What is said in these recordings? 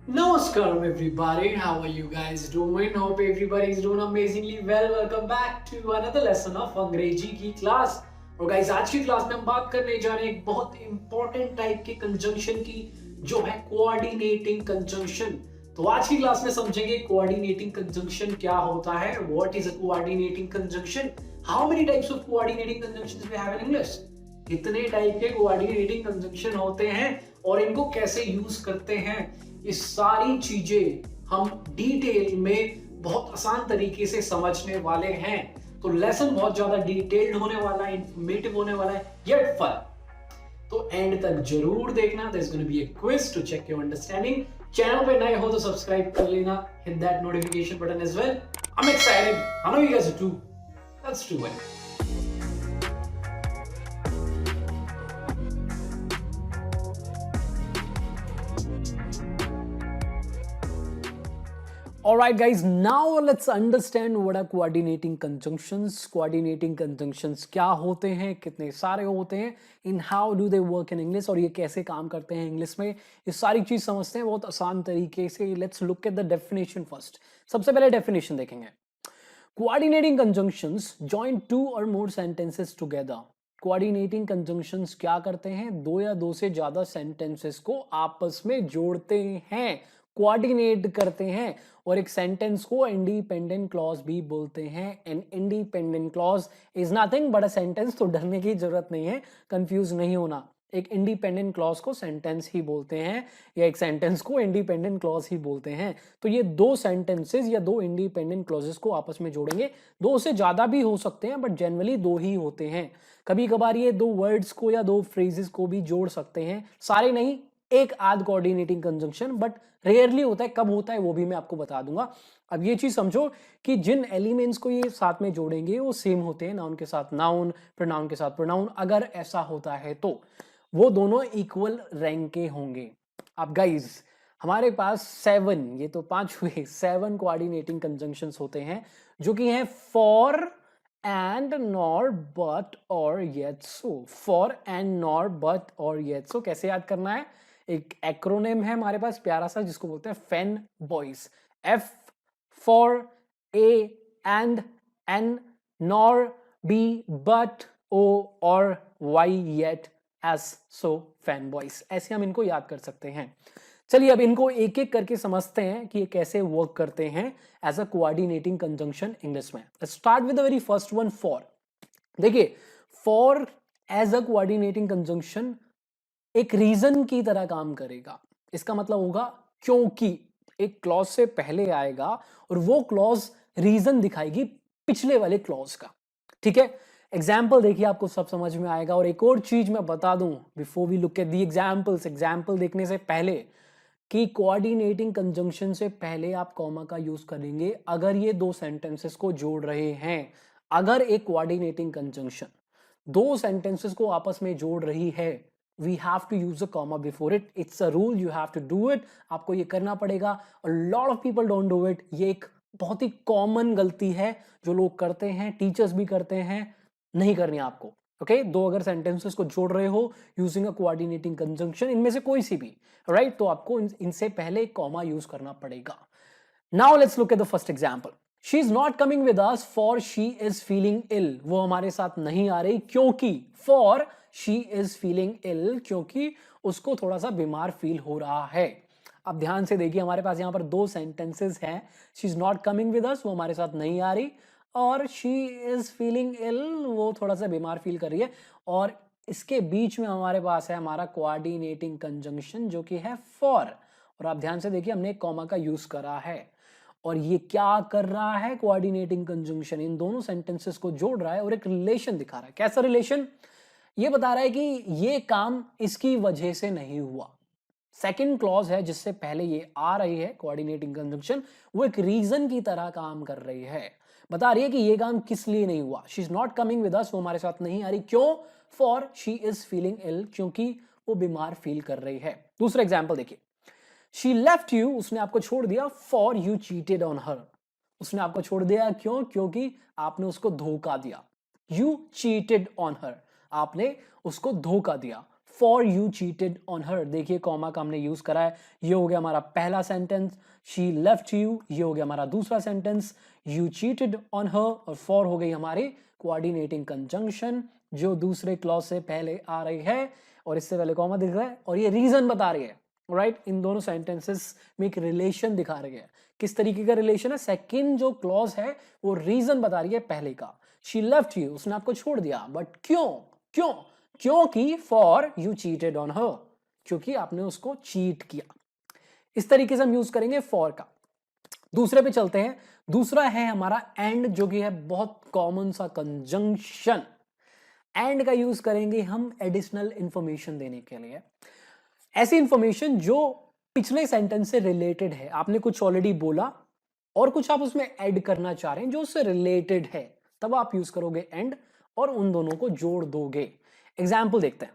Namaskaram everybody, how are you guys doing? Hope everybody is doing amazingly well. Welcome back to another lesson of अंग्रेजी की class. और guys आज की class में हम बात करने जा रहे हैं एक बहुत इंपॉर्टेंट टाइप के कंजंक्शन की, जो है कोऑर्डिनेटिंग कंजंक्शन। तो आज की क्लास में समझेंगे कोऑर्डिनेटिंग कंजंक्शन क्या होता है, what is a coordinating conjunction, how many types of coordinating conjunctions we have in English, कितने टाइप के कोऑर्डिनेटिंग कंजंक्शन होते हैं और इनको कैसे यूज करते हैं। ये सारी चीजें हम डिटेल में बहुत आसान तरीके से समझने वाले हैं। तो लेसन बहुत ज्यादा डिटेल्ड होने वाला है, इंफॉर्मेटिव होने वाला है, येट फन। तो एंड तक जरूर देखना। There is gonna be a quiz to check your understanding. Channel पे नए हो तो सब्सक्राइब कर लेना, hit that notification button as well. I am excited, I know you guys are too. Let's do it. Alright guys, now let's understand what are coordinating conjunctions. Coordinating conjunctions क्या होते हैं, कितने सारे होते हैं, in how do they work in English, और ये कैसे काम करते हैं इंग्लिश में, ये सारी चीज समझते हैं बहुत आसान तरीके से। Let's look at the definition first. सबसे पहले definition देखेंगे। Coordinating conjunctions join two or more sentences together. Coordinating conjunctions क्या करते हैं, दो या दो से ज्यादा sentences को आपस में जोड़ते हैं, कोऑर्डिनेट करते हैं। और एक सेंटेंस को इंडिपेंडेंट क्लॉज भी बोलते हैं। An independent clause is nothing but a sentence. तो डरने की जरूरत नहीं है, कंफ्यूज नहीं होना। एक इंडिपेंडेंट क्लॉज को सेंटेंस ही बोलते हैं या एक सेंटेंस को इंडिपेंडेंट क्लॉज ही बोलते हैं। तो ये दो सेंटेंसेस या दो इंडिपेंडेंट क्लॉजेस को आपस में जोड़ेंगे। दो से ज्यादा भी हो सकते हैं बट जनरली दो ही होते हैं। कभी कभार ये दो वर्ड्स को या दो फ्रेजेस को भी जोड़ सकते हैं, सारे नहीं, एक आध कोऑर्डिनेटिंग कंजंक्शन, बट रेयरली होता है। कब होता है वो भी मैं आपको बता दूंगा। अब ये चीज समझो कि जिन एलिमेंट्स को ये साथ में जोड़ेंगे वो सेम होते हैं, नाउन के साथ नाउन, प्रोनाउन के साथ प्रोनाउन। अगर ऐसा होता है तो वो दोनों इक्वल रैंक के होंगे। अब गाइज हमारे पास 7, ये तो 5 हुए, 7 कोऑर्डिनेटिंग कंजंक्शंस होते हैं, जो कि हैं फॉर एंड, नॉर, बट और yet so. For and, nor, but और येट सो कैसे याद करना है, एक एक्रोनिम है हमारे पास प्यारा सा जिसको बोलते हैं fan boys. F for, A and, N, nor, B but, O or Y yet, S so, fan boys. ऐसे हम इनको याद कर सकते हैं। चलिए अब इनको एक एक करके समझते हैं कि ये कैसे वर्क करते हैं as a coordinating conjunction English में। Start with the very first one, for. देखिए for as a coordinating conjunction एक रीजन की तरह काम करेगा। इसका मतलब होगा क्योंकि एक क्लॉज से पहले आएगा और वो क्लॉज रीजन दिखाएगी पिछले वाले क्लॉज का। ठीक है, एग्जाम्पल देखिए आपको सब समझ में आएगा। और एक और चीज मैं बता दूं before we look at the examples, example देखने से पहले, कि कोऑर्डिनेटिंग कंजंक्शन से पहले आप कॉमा का यूज करेंगे अगर ये दो सेंटेंसेस को जोड़ रहे हैं। अगर एक कोऑर्डिनेटिंग कंजंक्शन दो सेंटेंसेस को आपस में जोड़ रही है, we have to use a comma before it. It's a rule, you have to do it. आपको ये करना पड़ेगा। A lot of people don't do it. ये एक बहुत ही कॉमन गलती है जो लोग करते हैं, टीचर्स भी करते हैं, नहीं करनी आपको। ओके, दो अगर सेंटेंसेस को जोड़ रहे हो यूजिंग अ कोऑर्डिनेटिंग कंजंक्शन, इनमें से कोई सी भी, राइट, तो आपको इनसे पहले कॉमा यूज करना पड़ेगा। Now let's look at the first example. She is not coming with us for she is feeling ill. वो हमारे साथ नहीं आ रही क्योंकि, for she is feeling ill, क्योंकि उसको थोड़ा सा बीमार फील हो रहा है। अब ध्यान से देखिए हमारे पास यहाँ पर दो सेंटेंसेस हैं। She is not coming with अस, वो हमारे साथ नहीं आ रही, और शी इज फीलिंग इल, वो थोड़ा सा बीमार फील कर रही है। और इसके बीच में हमारे पास है हमारा कोऑर्डिनेटिंग कंजंक्शन जो कि है फॉर। और आप ध्यान से देखिए हमने एक कॉमा का यूज करा है। और ये क्या कर रहा है, कोऑर्डिनेटिंग कंजंक्शन इन दोनों सेंटेंसेस को जोड़ रहा है और एक रिलेशन दिखा रहा है। कैसा रिलेशन, ये बता रहा है कि ये काम इसकी वजह से नहीं हुआ। सेकंड क्लॉज है जिससे पहले ये आ रही है कोऑर्डिनेटिंग कंजंक्शन, वो एक रीजन की तरह काम कर रही है, बता रही है कि ये काम किस लिए नहीं हुआ। She is not coming with अस, वो हमारे साथ नहीं आ रही, क्यों, for she is feeling ill, क्योंकि वो बीमार फील कर रही है। दूसरा एग्जाम्पल देखिए, शी लेफ्ट यू, उसने आपको छोड़ दिया, for you cheated on her. उसने आपको छोड़ दिया क्यों, क्योंकि आपने उसको धोखा दिया। यू चीटेड ऑन हर, आपने उसको धोखा दिया। For you cheated on her. देखिए कॉमा का हमने यूज करा है, ये हो गया हमारा पहला सेंटेंस, शी लेफ्ट यू, ये हो गया हमारा दूसरा sentence, you cheated on her, और फॉर हो गई हमारी कोऑर्डिनेटिंग कंजंक्शन जो दूसरे क्लॉज से पहले आ रही है और इससे पहले कॉमा दिख रहा है और ये रीजन बता रही है, राइट। इन दोनों सेंटेंसेस में एक रिलेशन दिखा रही है। किस तरीके का रिलेशन है? सेकंड जो क्लॉज है वो रीजन बता रही है पहले का। शी लेफ्ट यू, उसने आपको छोड़ दिया, बट क्यों? क्यों? क्योंकि for you cheated on her, क्योंकि आपने उसको चीट किया। इस तरीके से हम यूज करेंगे फॉर का। दूसरे पे चलते हैं। दूसरा है हमारा एंड, जो कि है बहुत कॉमन सा कंजंक्शन। एंड का यूज करेंगे हम एडिशनल इंफॉर्मेशन देने के लिए, ऐसी इंफॉर्मेशन जो पिछले सेंटेंस से रिलेटेड है। आपने कुछ ऑलरेडी बोला और कुछ आप उसमें ऐड करना चाह रहे हैं जो उससे रिलेटेड है, तब आप यूज करोगे एंड और उन दोनों को जोड़ दोगे। एग्जाम्पल देखते हैं।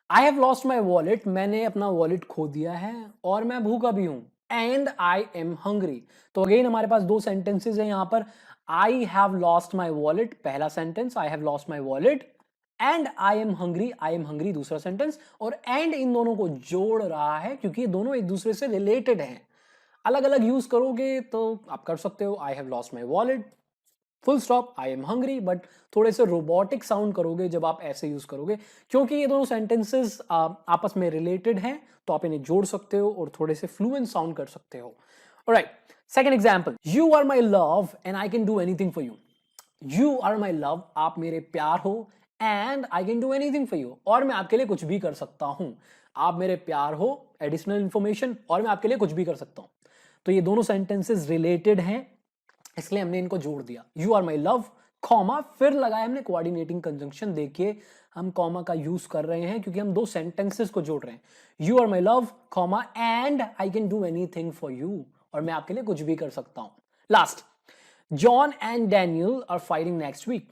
आई हैव लॉस्ट माई वॉलेट, मैंने अपना वॉलेट खो दिया है और मैं भूखा भी हूं, एंड आई एम हंग्री। तो अगेन हमारे पास दो सेंटेंसेस है यहां पर। I have lost my wallet पहला sentence, I have lost my wallet, and I am hungry दूसरा सेंटेंस, और एंड इन दोनों को जोड़ रहा है क्योंकि ये दोनों एक दूसरे से रिलेटेड हैं। अलग अलग यूज करोगे तो आप कर सकते हो आई have lost my wallet full stop I am hungry, but थोड़े से रोबोटिक साउंड करोगे जब आप ऐसे यूज करोगे, क्योंकि ये दोनों सेंटेंसेस आपस में रिलेटेड हैं तो आप इन्हें जोड़ सकते हो और थोड़े से फ्लुएंट साउंड कर सकते हो। Alright, second example, you are my love and I can do anything for you. You are my love, आप मेरे प्यार हो, and I can do anything for you, और मैं आपके लिए कुछ भी कर सकता हूं। आप मेरे प्यार हो, एडिशनल इंफॉर्मेशन, और मैं आपके लिए कुछ भी कर सकता हूं। तो ये दोनों सेंटेंसेस रिलेटेड हैं, इसलिए हमने इनको जोड़ दिया। You are my love, comma, फिर लगाया हमने कोऑर्डिनेटिंग कंजंक्शन। देखिए हम कॉमा का यूज कर रहे हैं क्योंकि हम दो सेंटेंसेस को जोड़ रहे हैं। You are my love, comma, and I can do anything for you, और मैं आपके लिए कुछ भी कर सकता हूं। Last, John and Daniel are fighting next week.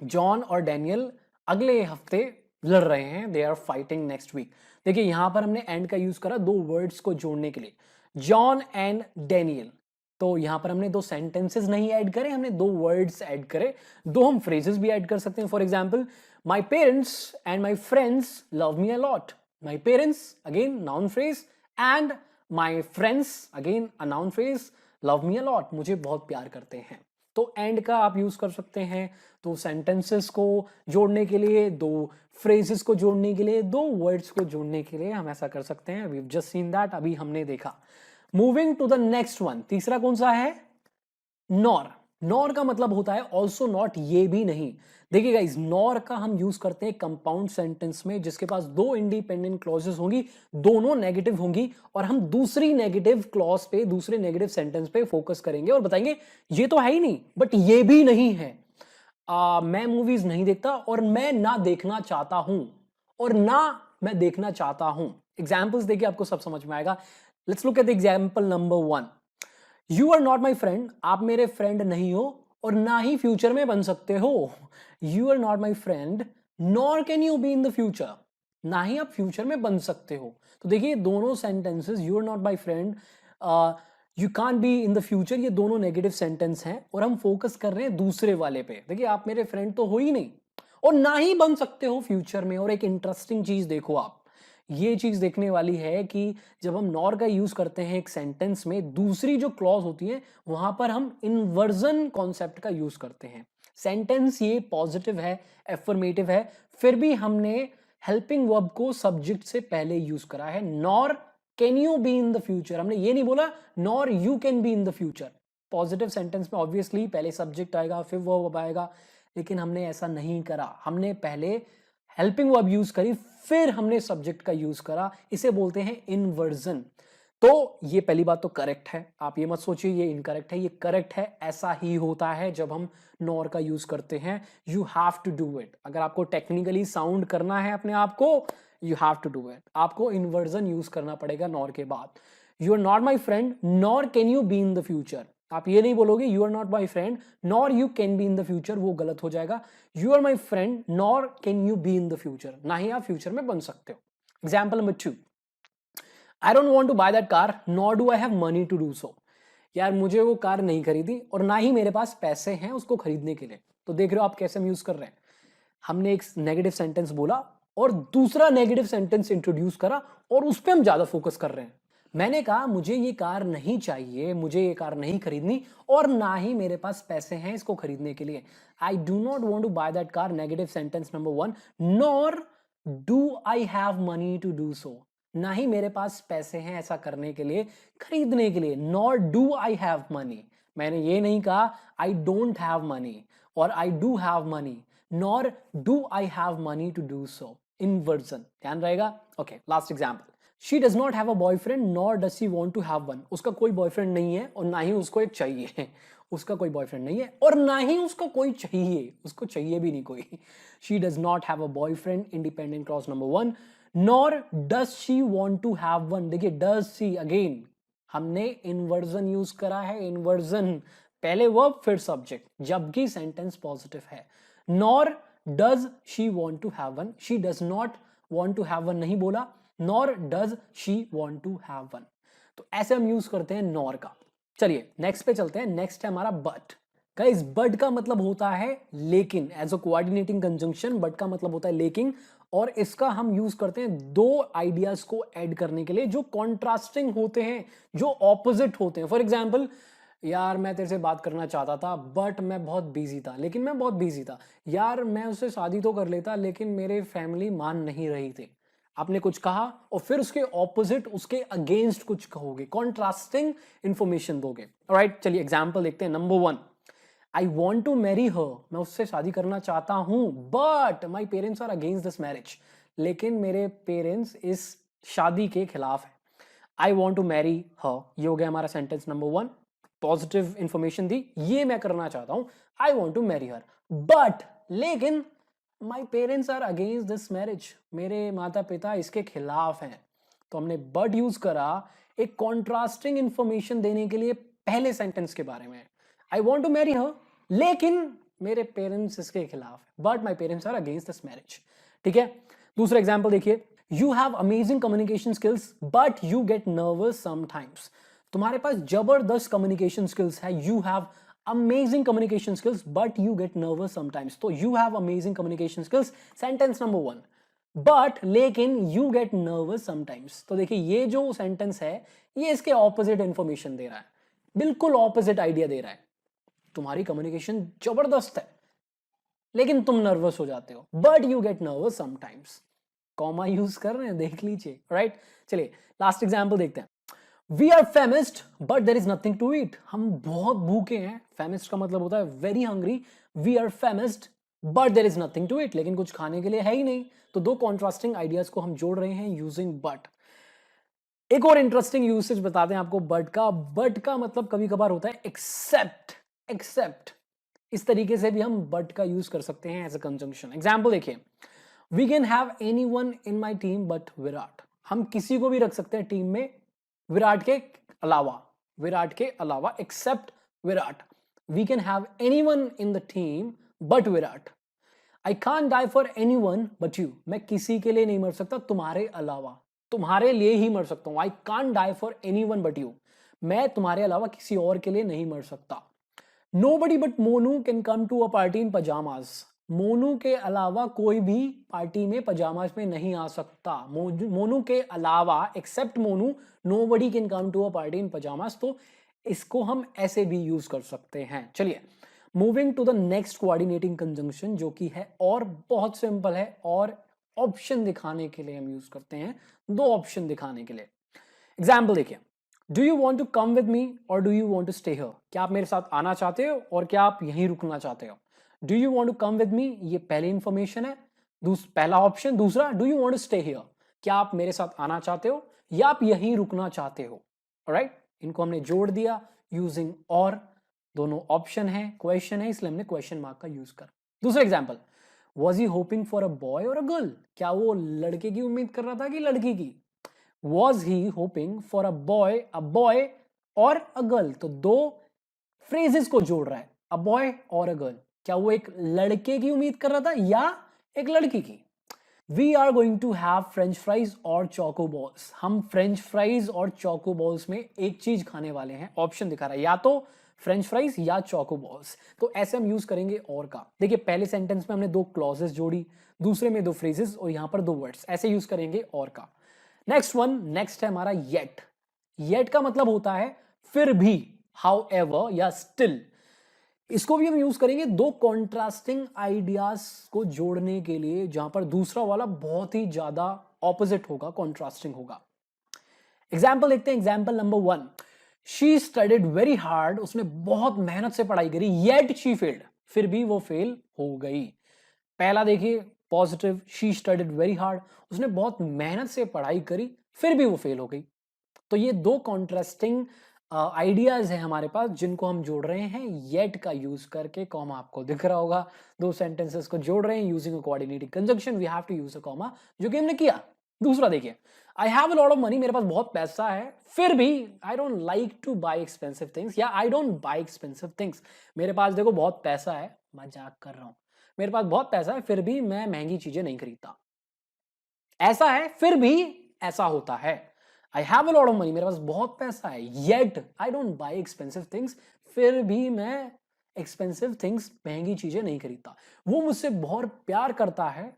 John और डैनियल अगले हफ्ते लड़ रहे हैं, they are fighting next week. देखिए यहां पर हमने एंड का यूज करा दो वर्ड्स को जोड़ने के लिए, जॉन एंड डैनियल। तो यहां पर हमने दो सेंटेंसेस नहीं ऐड करे, हमने दो वर्ड्स ऐड करे। दो हम फ्रेजेस भी ऐड कर सकते हैं। For example, my parents and my friends love me a lot. My parents again noun phrase, and my friends again a noun phrase, love me a lot, मुझे बहुत प्यार करते हैं। तो एंड का आप यूज कर सकते हैं दो सेंटेंसेस को जोड़ने के लिए, दो फ्रेजेस को जोड़ने के लिए, दो वर्ड्स को जोड़ने के लिए हम ऐसा कर सकते हैं। वी जस्ट सीन दैट, अभी हमने देखा। Moving to the next one, तीसरा कौन सा है? नॉर। नॉर का मतलब होता है ऑल्सो नॉट, ये भी नहीं। देखिए गाइस, नॉर का हम यूज करते हैं कंपाउंड सेंटेंस में जिसके पास दो इंडिपेंडेंट क्लॉजेस होंगी, दोनों नेगेटिव होंगी, और हम दूसरी नेगेटिव क्लॉज पे, दूसरे नेगेटिव सेंटेंस पे फोकस करेंगे और बताएंगे ये तो है ही नहीं, बट ये भी नहीं है। मैं मूवीज नहीं देखता, और मैं ना देखना चाहता हूं, और ना मैं देखना चाहता हूं। एग्जाम्पल्स देखिए आपको सब समझ में आएगा। Let's look at the example number 1। You are not my friend, आप मेरे फ्रेंड नहीं हो और ना ही फ्यूचर में बन सकते हो। You are not my friend nor can you be in the future, ना ही आप फ्यूचर में बन सकते हो। तो देखिए दोनों sentences, you are not my friend, you can't be in the future, ये दोनों नेगेटिव सेंटेंस हैं और हम फोकस कर रहे हैं दूसरे वाले पे। देखिए आप मेरे फ्रेंड तो हो ही नहीं और ना ही बन सकते हो फ्यूचर में। और एक इंटरेस्टिंग चीज देखो आप, ये चीज देखने वाली है कि जब हम नॉर का यूज करते हैं एक सेंटेंस में, दूसरी जो क्लॉज होती है वहां पर हम इन्वर्जन कॉन्सेप्ट का यूज करते हैं। सेंटेंस ये पॉजिटिव है, एफर्मेटिव है, फिर भी हमने हेल्पिंग वर्ब को सब्जेक्ट से पहले यूज करा है। Nor can you be in the future, हमने ये नहीं बोला nor you can be in the future. Positive sentence में ऑब्वियसली पहले सब्जेक्ट आएगा फिर वर्ब आएगा, लेकिन हमने ऐसा नहीं करा। हमने पहले हेल्पिंग वर्ब यूज करी फिर हमने सब्जेक्ट का यूज करा, इसे बोलते हैं इन्वर्जन। तो ये पहली बात तो करेक्ट है, आप ये मत सोचिए ये इनकरेक्ट है, ये करेक्ट है। ऐसा ही होता है जब हम नॉर का यूज करते हैं। You have to do it. अगर आपको टेक्निकली साउंड करना है अपने आप को, you have to do it, आपको इन्वर्जन यूज करना पड़ेगा नॉर के बाद। You are not my friend nor can you be in the future. आप ये नहीं बोलोगे you are not my friend nor you can be in the future, वो गलत हो जाएगा। You are my friend nor can you be in the future, ना ही आप फ्यूचर में बन सकते हो। Example number 2, I don't want to buy that car nor do I have money to do so. यार मुझे वो कार नहीं खरीदी और ना ही मेरे पास पैसे हैं उसको खरीदने के लिए। तो देख रहे हो आप कैसे हम यूज कर रहे हैं। हमने एक नेगेटिव सेंटेंस बोला और दूसरा नेगेटिव सेंटेंस इंट्रोड्यूस करा और उस पर हम ज्यादा फोकस कर रहे हैं। मैंने कहा मुझे ये कार नहीं चाहिए, मुझे ये कार नहीं खरीदनी और ना ही मेरे पास पैसे हैं इसको खरीदने के लिए। I do not want to buy that car, negative sentence number 1। Nor do I have money to do so, ना ही मेरे पास पैसे हैं ऐसा करने के लिए, खरीदने के लिए। Nor do I have money, मैंने ये नहीं कहा आई डोंट हैव मनी और I do have money, nor do I have money to do so. Inversion ध्यान रहेगा। Okay, last example. She does not have a boyfriend nor does she want to have one, उसका कोई boyfriend नहीं है और ना ही उसको एक चाहिए। उसका कोई बॉयफ्रेंड नहीं है और ना ही उसको कोई चाहिए, उसको चाहिए भी नहीं कोई। She does not have a boyfriend, independent clause number 1। Nor does she want to have one, देखिए डज शी, अगेन हमने इन्वर्जन यूज करा है। इन्वर्जन, पहले वर्ब फिर सब्जेक्ट, जबकि सेंटेंस पॉजिटिव है। Nor does she want to have one, she does not want to have one नहीं बोला, nor does she want to have one. तो ऐसे हम यूज करते हैं नॉर का। चलिए नेक्स्ट पे चलते हैं। नेक्स्ट है हमारा बट। गाइस बट का मतलब होता है लेकिन, as a coordinating conjunction but का मतलब होता है लेकिन, और इसका हम यूज करते हैं दो आइडियाज को ऐड करने के लिए जो कॉन्ट्रास्टिंग होते हैं, जो ऑपोजिट होते हैं। फॉर एग्जाम्पल, यार मैं तेरे से बात करना चाहता था बट मैं बहुत बिजी था, लेकिन मैं बहुत बिजी था। यार मैं उससे शादी तो कर लेता लेकिन मेरे फैमिली मान नहीं रही थी। आपने कुछ कहा और फिर उसके ऑपोजिट, उसके अगेंस्ट कुछ कहोगे, कॉन्ट्रास्टिंग इंफॉर्मेशन दोगे। ऑलराइट, चलिए एग्जांपल देखते हैं। Number 1, I want to marry her, मैं उससे शादी करना चाहता हूं but my parents are against this marriage, लेकिन मेरे पेरेंट्स इस शादी के खिलाफ है। I want to marry her, ये हो गया हमारा सेंटेंस नंबर 1। पॉजिटिव इंफॉर्मेशन दी, ये मैं करना चाहता हूं, I want to marry her but, लेकिन my parents are against this marriage, मेरे माता पिता इसके खिलाफ हैं। तो हमने बट यूज करा एक कॉन्ट्रास्टिंग इंफॉर्मेशन देने के लिए पहले सेंटेंस के बारे में। I want to marry her लेकिन मेरे पेरेंट्स इसके खिलाफ है, but my parents are against this marriage. ठीक है, दूसरा एग्जाम्पल देखिए। You have amazing communication skills but you get nervous sometimes, तुम्हारे पास जबरदस्त कम्युनिकेशन स्किल्स है। You have amazing communication skills but you get nervous sometimes, तो you have amazing communication skills, sentence number 1। but लेकिन you get nervous sometimes, तो देखिए ये जो सेंटेंस है ये इसके ऑपोजिट इंफॉर्मेशन दे रहा है, बिल्कुल ऑपोजिट आइडिया दे रहा है। तुम्हारी कम्युनिकेशन जबरदस्त है लेकिन तुम नर्वस हो जाते हो, but you get nervous sometimes. Comma use कर रहे हैं, देख लीजिए। राइट, चलिए लास्ट एग्जाम्पल देखते हैं। We are famished but there is nothing to eat, हम बहुत भूखे हैं। फेमिस्ट का मतलब होता है very hungry. We are famished but there is nothing to eat, लेकिन कुछ खाने के लिए है ही नहीं। तो दो कॉन्ट्रास्टिंग आइडियाज को हम जोड़ रहे हैं यूजिंग बट। एक और इंटरेस्टिंग यूसेज बताते हैं आपको बट का। बट का मतलब कभी कभार होता है एक्सेप्ट। एक्सेप्ट, इस तरीके से भी हम बट का यूज कर सकते हैं एज अ कंजंक्शन। एग्जाम्पल देखिए। We can have anyone in my team but Virat, हम किसी को भी रख सकते हैं टीम में विराट के अलावा, विराट के अलावा, except Virat. We can have anyone in the team but Virat. I can't die for anyone but you, मैं किसी के लिए नहीं मर सकता तुम्हारे अलावा, तुम्हारे लिए ही मर सकता हूं। I can't die for anyone but you, मैं तुम्हारे अलावा किसी और के लिए नहीं मर सकता। Nobody but Monu can come to a party in pyjamas, Monu के अलावा कोई भी पार्टी में पजामाज में नहीं आ सकता। मोनू के अलावा, except Monu, nobody can come to a party in pyjamas, तो इसको हम ऐसे भी यूज कर सकते हैं। चलिए moving to the next coordinating conjunction, जो कि है और बहुत सिंपल है और ऑप्शन दिखाने के लिए हम यूज करते हैं, दो ऑप्शन दिखाने के लिए। एग्जाम्पल देखिए। Do you want to come with me or do you want to stay here, क्या आप मेरे साथ आना चाहते हो और क्या आप यहीं रुकना चाहते हो। Do you want to come with me, ये पहली इंफॉर्मेशन है, पहला ऑप्शन। दूसरा, do you want to stay here, क्या आप मेरे साथ आना चाहते हो या आप यहीं रुकना चाहते हो। ऑलराइट, इनको हमने जोड़ दिया यूजिंग और, दोनों ऑप्शन है, क्वेश्चन है, इसलिए हमने क्वेश्चन मार्क का यूज कर। दूसरा example. Was he hoping for a boy और अ गर्ल, क्या वो लड़के की उम्मीद कर रहा था कि लड़की की। Was he hoping for a boy और a girl, तो दो फ्रेजेस को जोड़ रहा है, a boy और a girl। क्या वो एक लड़के की उम्मीद कर रहा था या एक लड़की की। We are going to have French fries और चोको बॉल्स। हम फ्रेंच फ्राइज और चोको बॉल्स में एक चीज खाने वाले हैं। ऑप्शन दिखा रहा है या तो फ्रेंच फ्राइज या चोको बॉल्स। तो ऐसे हम यूज करेंगे और का। देखिए पहले सेंटेंस में हमने दो क्लॉजेस जोड़ी, दूसरे में दो फ्रेजेस और यहां पर दो वर्ड्स, ऐसे यूज करेंगे और का। नेक्स्ट है हमारा येट। येट का मतलब होता है फिर भी, हाउ एवर या स्टिल। इसको भी हम यूज करेंगे दो कॉन्ट्रास्टिंग आइडियाज को जोड़ने के लिए, जहां पर दूसरा वाला बहुत ही ज्यादा ऑपोजिट होगा, कॉन्ट्रास्टिंग होगा। एग्जाम्पल देखते हैं। Example number 1, she studied very hard. उसने बहुत मेहनत से पढ़ाई करी, येट शी फेल्ड, फिर भी वो फेल हो गई। पहला देखिए positive, she studied very hard, उसने बहुत मेहनत से पढ़ाई करी, फिर भी वो फेल हो गई। तो ये दो कॉन्ट्रास्टिंग आइडियाज है हमारे पास, जिनको हम जोड़ रहे हैं येट का यूज करके। कॉमा आपको दिख रहा होगा, दो सेंटेंसेस को जोड़ रहे हैं using a coordinating conjunction, we have to use a comma, जो कि हमने किया। दूसरा देखिए, I have a lot of money, मेरे पास बहुत पैसा है, फिर भी I don't like to buy expensive things, या I don't buy expensive things. मेरे पास देखो बहुत पैसा है, मजाक कर रहा हूं, मेरे पास बहुत पैसा है फिर भी मैं महंगी चीजें नहीं खरीदता। ऐसा है फिर भी ऐसा होता है। आई have a lot of money, मेरे पास बहुत पैसा है, yet I don't buy expensive things, फिर भी मैं एक्सपेंसिव थिंग्स, महंगी चीजें नहीं खरीदता। वो मुझसे बहुत प्यार करता है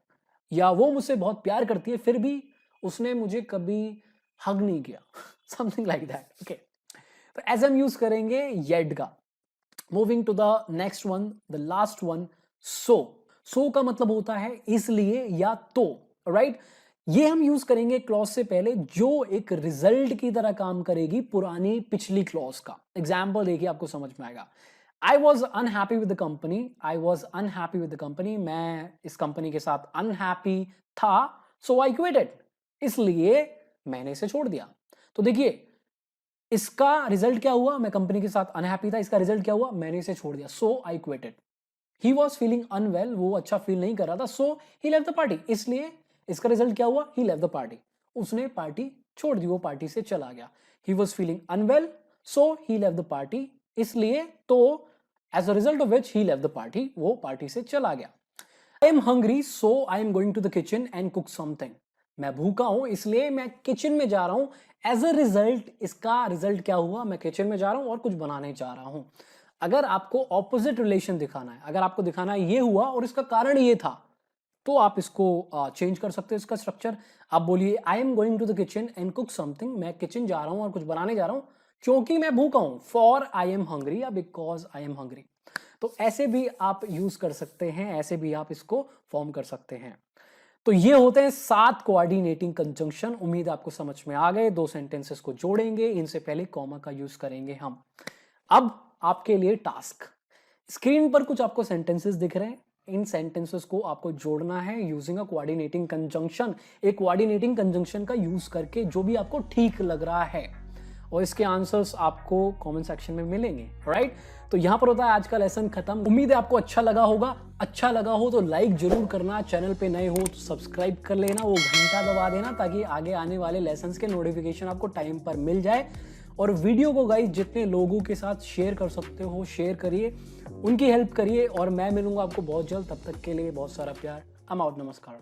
या वो मुझसे बहुत प्यार करती है, फिर भी उसने मुझे कभी हग नहीं किया। Something like that. ओके, तो ऐसे हम यूज करेंगे येट का। Moving to the next one, the last one, so का मतलब होता है इसलिए या तो, राइट। ये हम यूज करेंगे क्लॉज से पहले, जो एक रिजल्ट की तरह काम करेगी पुरानी पिछली क्लॉज का। एग्जाम्पल देखिए आपको समझ में आएगा। I was unhappy with the company, I was unhappy with the company, मैं इस कंपनी के साथ अनहैप्पी था, सो आई क्विटेड, इसलिए मैंने इसे छोड़ दिया। तो देखिए इसका रिजल्ट क्या हुआ, मैं कंपनी के साथ अनहैप्पी था, इसका रिजल्ट क्या हुआ, मैंने इसे छोड़ दिया, so I quitted. He was feeling unwell, वो अच्छा फील नहीं कर रहा था, so he left the party, इसलिए इसका रिजल्ट क्या हुआ, ही लेफ्ट द पार्टी, उसने पार्टी छोड़ दी, वो पार्टी से चला गया। He was feeling unwell, so he left the party, इसलिए तो as a result of which he left the party, वो पार्टी से चला गया। I am hungry, so I am going to the kitchen and cook something, मैं भूखा हूं इसलिए मैं किचन में जा रहा हूं। एज अ रिजल्ट, इसका रिजल्ट क्या हुआ, मैं किचन में जा रहा हूं और कुछ बनाने जा रहा हूं। अगर आपको ऑपोजिट रिलेशन दिखाना है, अगर आपको दिखाना है ये हुआ और इसका कारण ये था, तो आप इसको चेंज कर सकते हो इसका स्ट्रक्चर। आप बोलिए I am going to the kitchen and cook something, मैं किचन जा रहा हूं और कुछ बनाने जा रहा हूं क्योंकि मैं भूखा हूं, फॉर आई एम हंग्री या बिकॉज आई एम हंग्री। तो ऐसे भी आप यूज कर सकते हैं, ऐसे भी आप इसको फॉर्म कर सकते हैं। तो ये होते हैं 7 कोऑर्डिनेटिंग कंजंक्शन। उम्मीद आपको समझ में आ गए। दो सेंटेंसेस को जोड़ेंगे, इनसे पहले कॉमा का यूज करेंगे हम। अब आपके लिए टास्क, स्क्रीन पर कुछ आपको सेंटेंसेस दिख रहे हैं, इन सेंटेंसेस को आपको जोड़ना है यूजिंग अ कोऑर्डिनेटिंग कंजंक्शन। एक कोऑर्डिनेटिंग कंजंक्शन का यूज करके जो भी आपको ठीक लग रहा है, और इसके आंसर्स आपको कमेंट सेक्शन में मिलेंगे, राइट। तो यहां पर होता है आज का लेसन खत्म। उम्मीद है आपको अच्छा लगा होगा। अच्छा लगा हो तो लाइक जरूर करना, चैनल पे नए हो तो सब्सक्राइब कर लेना, वो घंटा दबा देना ताकि आगे आने वाले लेसन्स के नोटिफिकेशन आपको टाइम पर मिल जाए। और वीडियो को गाइस जितने लोगों के साथ शेयर कर सकते हो शेयर करिए, उनकी हेल्प करिए। और मैं मिलूंगा आपको बहुत जल्द, तब तक के लिए बहुत सारा प्यार। आई एम आउट, नमस्कार।